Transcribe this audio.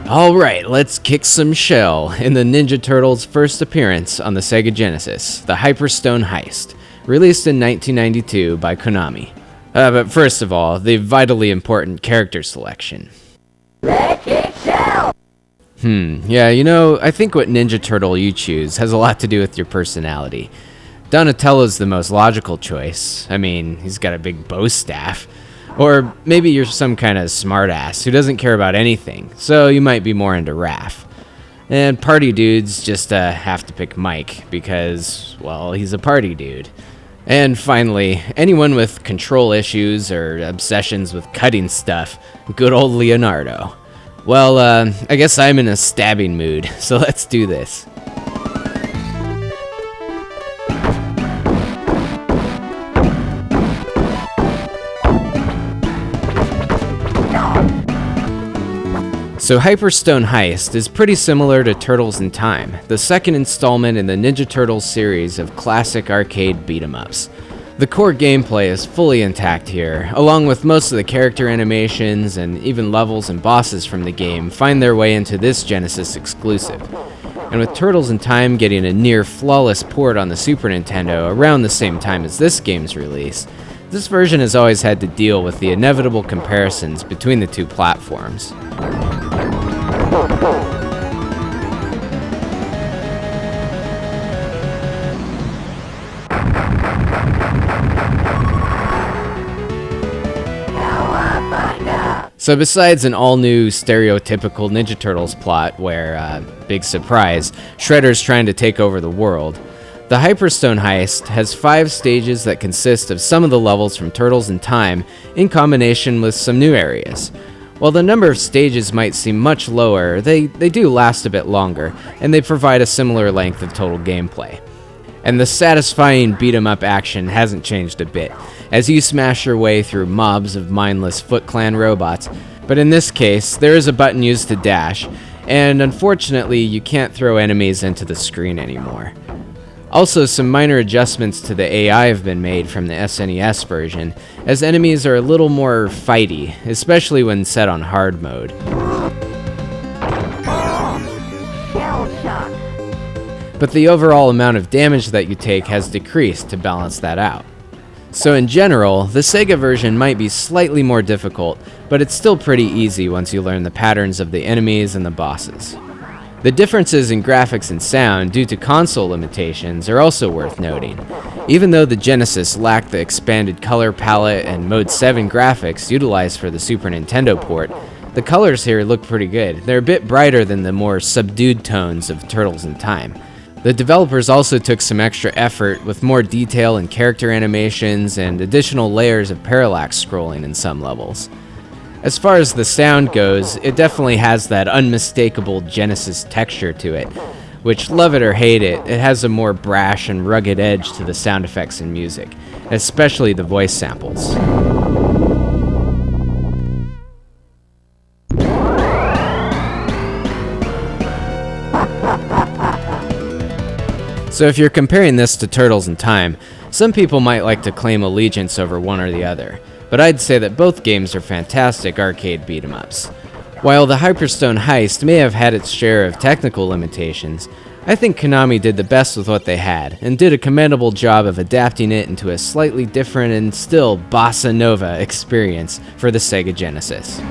Alright, let's kick some shell in the Ninja Turtles' first appearance on the Sega Genesis, the HYPERSTONE Heist, released in 1992 by Konami. But first of all, the vitally important character selection. Let's kick shell! Yeah, I think what Ninja Turtle you choose has a lot to do with your personality. Donatello's the most logical choice. I mean, he's got a big bow staff. Or maybe you're some kind of smartass who doesn't care about anything, so you might be more into Raph. And party dudes just have to pick Mike because, well, he's a party dude. And finally, anyone with control issues or obsessions with cutting stuff, good old Leonardo. Well, I guess I'm in a stabbing mood, so let's do this. So HYPERSTONE Heist is pretty similar to Turtles in Time, the second installment in the Ninja Turtles series of classic arcade beat-em-ups. The core gameplay is fully intact here, along with most of the character animations and even levels and bosses from the game find their way into this Genesis exclusive. And with Turtles in Time getting a near flawless port on the Super Nintendo around the same time as this game's release, this version has always had to deal with the inevitable comparisons between the two platforms. So besides an all-new stereotypical Ninja Turtles plot where, big surprise, Shredder's trying to take over the world, the HYPERSTONE Heist has 5 stages that consist of some of the levels from Turtles in Time in combination with some new areas. While the number of stages might seem much lower, they do last a bit longer, and they provide a similar length of total gameplay. And the satisfying beat-em-up action hasn't changed a bit, as you smash your way through mobs of mindless Foot Clan robots, but in this case, there is a button used to dash, and unfortunately you can't throw enemies into the screen anymore. Also, some minor adjustments to the AI have been made from the SNES version, as enemies are a little more fighty, especially when set on hard mode. But the overall amount of damage that you take has decreased to balance that out. So in general, the Sega version might be slightly more difficult, but it's still pretty easy once you learn the patterns of the enemies and the bosses. The differences in graphics and sound due to console limitations are also worth noting. Even though the Genesis lacked the expanded color palette and Mode 7 graphics utilized for the Super Nintendo port, the colors here look pretty good. They're a bit brighter than the more subdued tones of Turtles in Time. The developers also took some extra effort with more detail in character animations and additional layers of parallax scrolling in some levels. As far as the sound goes, it definitely has that unmistakable Genesis texture to it, which, love it or hate it, it has a more brash and rugged edge to the sound effects and music, especially the voice samples. So if you're comparing this to Turtles in Time, some people might like to claim allegiance over one or the other, but I'd say that both games are fantastic arcade beat-em-ups. While the HYPERSTONE Heist may have had its share of technical limitations, I think Konami did the best with what they had, and did a commendable job of adapting it into a slightly different and still bossa nova experience for the Sega Genesis.